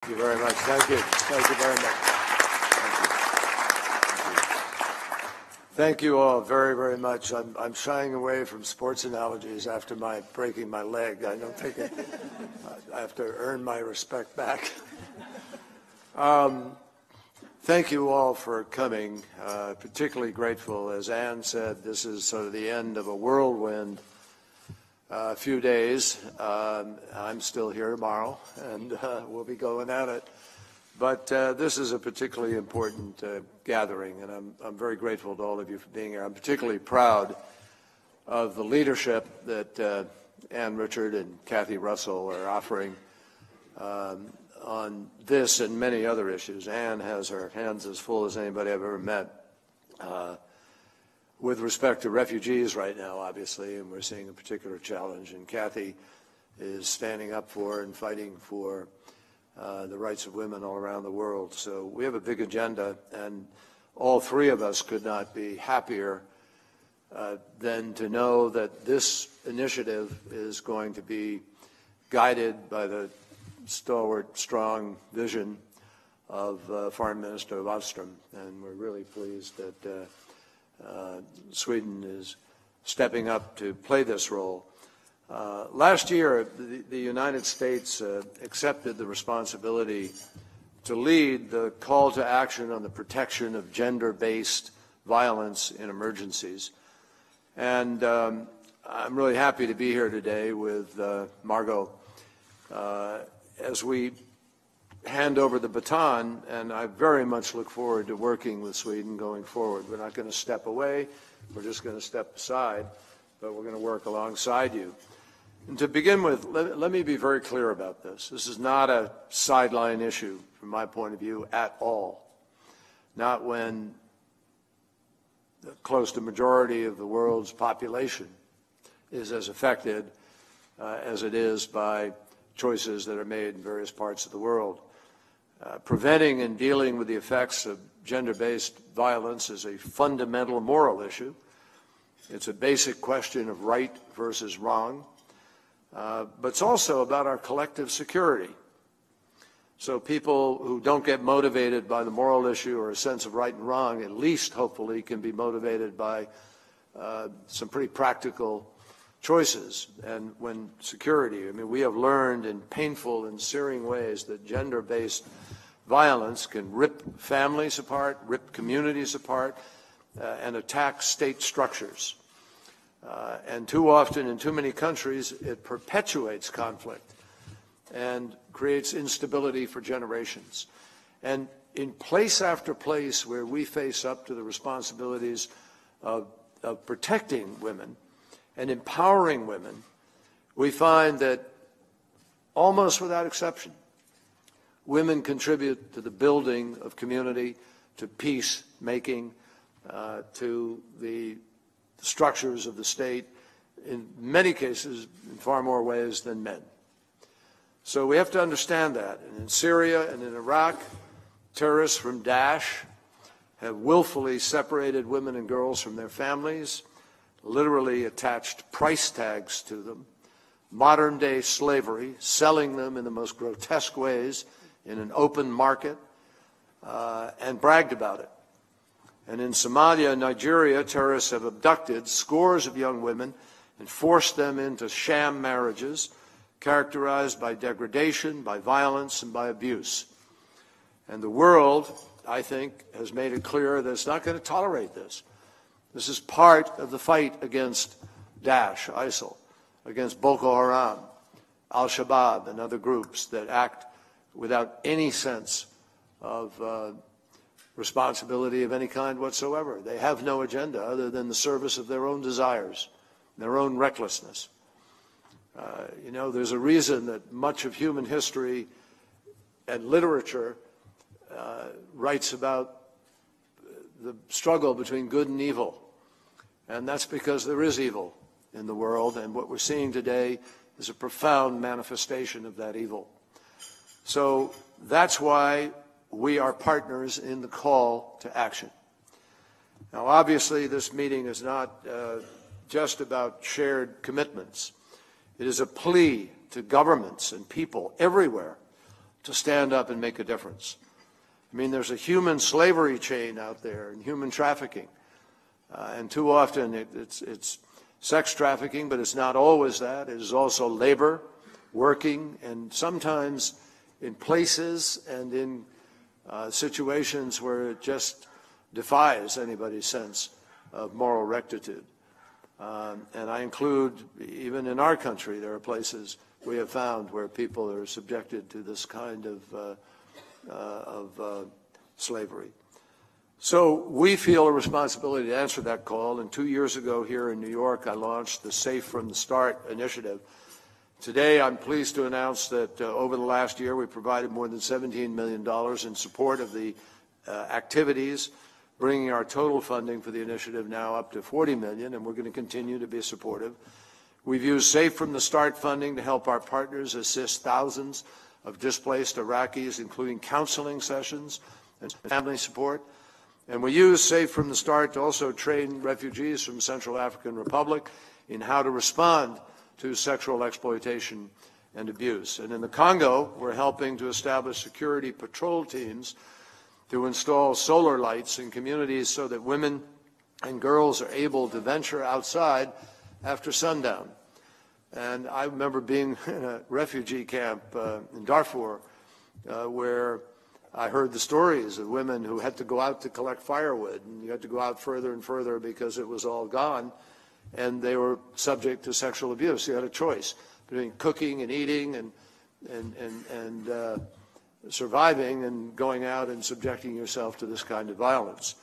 Thank you very much. Thank you. Thank you very much. Thank you all very, very much. I'm shying away from sports analogies after breaking my leg. I don't think I have to earn my respect back. Thank you all for coming. Particularly grateful, as Ann said, this is sort of the end of a whirlwind few days. I'm still here tomorrow, and we'll be going at it. But this is a particularly important gathering, and I'm very grateful to all of you for being here. I'm particularly proud of the leadership that Ann Richard and Kathy Russell are offering on this and many other issues. Ann has her hands as full as anybody I've ever met with respect to refugees right now, obviously, and we're seeing a particular challenge. And Kathy is standing up for and fighting for the rights of women all around the world. So we have a big agenda, and all three of us could not be happier than to know that this initiative is going to be guided by the stalwart, strong vision of Foreign Minister Wallström, and we're really pleased that Sweden is stepping up to play this role. Last year, the United States accepted the responsibility to lead the call to action on the protection of gender-based violence in emergencies. And I'm really happy to be here today with Margot as we hand over the baton, and I very much look forward to working with Sweden going forward. We're not going to step away, we're just going to step aside, but we're going to work alongside you. And to begin with, let me be very clear about this. This is not a sideline issue from my point of view at all. Not when close to majority of the world's population is as affected as it is by choices that are made in various parts of the world. Preventing and dealing with the effects of gender-based violence is a fundamental moral issue. It's a basic question of right versus wrong, but it's also about our collective security. So people who don't get motivated by the moral issue or a sense of right and wrong, at least hopefully can be motivated by some pretty practical choices. And when security, I mean, we have learned in painful and searing ways that gender-based violence can rip families apart, rip communities apart, and attack state structures. And too often in too many countries, it perpetuates conflict and creates instability for generations. And in place after place where we face up to the responsibilities of protecting women and empowering women, we find that almost without exception, women contribute to the building of community, to peacemaking, to the structures of the state, in many cases, in far more ways than men. So we have to understand that. And in Syria and in Iraq, terrorists from Daesh have willfully separated women and girls from their families, literally attached price tags to them, modern-day slavery, selling them in the most grotesque ways in an open market, and bragged about it. And in Somalia and Nigeria, terrorists have abducted scores of young women and forced them into sham marriages characterized by degradation, by violence, and by abuse. And the world, I think, has made it clear that it's not going to tolerate this. This is part of the fight against Daesh, ISIL, against Boko Haram, Al-Shabaab, and other groups that act without any sense of responsibility of any kind whatsoever. They have no agenda other than the service of their own desires, their own recklessness. You know, there's a reason that much of human history and literature writes about the struggle between good and evil. And that's because there is evil in the world, and what we're seeing today is a profound manifestation of that evil. So that's why we are partners in the call to action. Now, obviously, this meeting is not just about shared commitments. It is a plea to governments and people everywhere to stand up and make a difference. I mean, there's a human slavery chain out there and human trafficking. And too often it's sex trafficking, but it's not always that. It is also labor, working, and sometimes in places and in situations where it just defies anybody's sense of moral rectitude. And I include, even in our country, there are places we have found where people are subjected to this kind of slavery. So we feel a responsibility to answer that call, and 2 years ago here in New York, I launched the Safe from the Start initiative. Today, I'm pleased to announce that over the last year, we provided more than $17 million in support of the activities, bringing our total funding for the initiative now up to $40 million, and we're going to continue to be supportive. We've used Safe from the Start funding to help our partners assist thousands of displaced Iraqis, including counseling sessions and family support. And we use Safe from the Start to also train refugees from Central African Republic in how to respond to sexual exploitation and abuse. And in the Congo, we're helping to establish security patrol teams to install solar lights in communities so that women and girls are able to venture outside after sundown. And I remember being in a refugee camp in Darfur where I heard the stories of women who had to go out to collect firewood, and you had to go out further and further because it was all gone, and they were subject to sexual abuse. You had a choice between cooking and eating and surviving and going out and subjecting yourself to this kind of violence.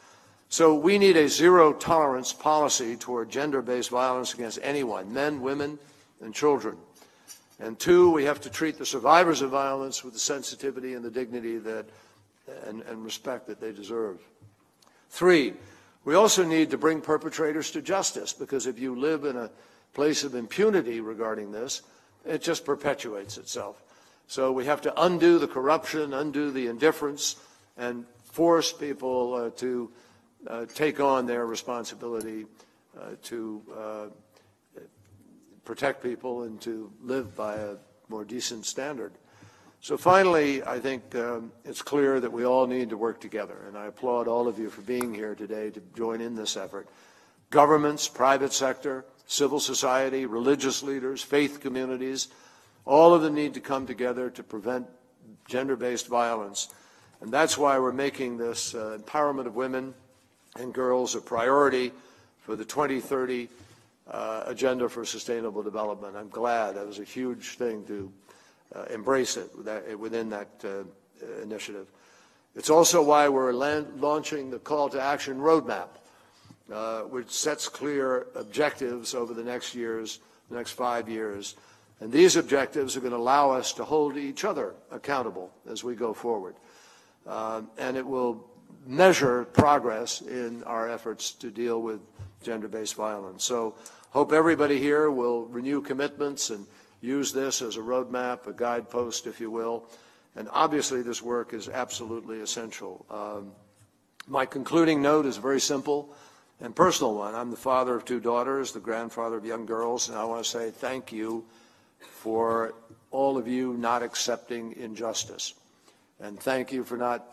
So we need a zero-tolerance policy toward gender-based violence against anyone, men, women, and children. And two, we have to treat the survivors of violence with the sensitivity and the dignity that, and respect that they deserve. Three, we also need to bring perpetrators to justice, because if you live in a place of impunity regarding this, it just perpetuates itself. So we have to undo the corruption, undo the indifference, and force people to take on their responsibility to protect people and to live by a more decent standard. So finally, I think it's clear that we all need to work together, and I applaud all of you for being here today to join in this effort. Governments, private sector, civil society, religious leaders, faith communities, all of them need to come together to prevent gender-based violence. And that's why we're making this empowerment of women and girls a priority for the 2030 Agenda for Sustainable Development. I'm glad. That was a huge thing to embrace it within that initiative. It's also why we're launching the Call to Action Roadmap, which sets clear objectives over the next 5 years. And these objectives are going to allow us to hold each other accountable as we go forward. And it will measure progress in our efforts to deal with gender-based violence. So hope everybody here will renew commitments and use this as a roadmap, a guidepost, if you will. And obviously this work is absolutely essential. My concluding note is a very simple and personal one. I'm the father of 2 daughters, the grandfather of young girls, and I want to say thank you for all of you not accepting injustice. And thank you for not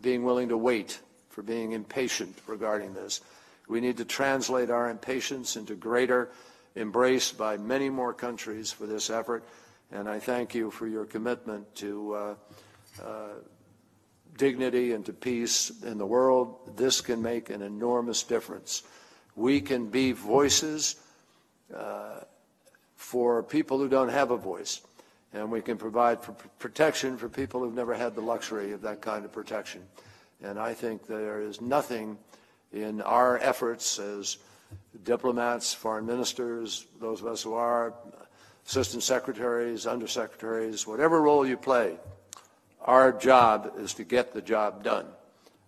being willing to wait, for being impatient regarding this. We need to translate our impatience into greater embrace by many more countries for this effort, and I thank you for your commitment to dignity and to peace in the world. This can make an enormous difference. We can be voices for people who don't have a voice, and we can provide protection for people who've never had the luxury of that kind of protection. And I think there is nothing in our efforts as diplomats, foreign ministers, those of us who are assistant secretaries, undersecretaries, whatever role you play, our job is to get the job done.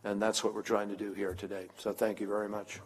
And that's what we're trying to do here today. So thank you very much.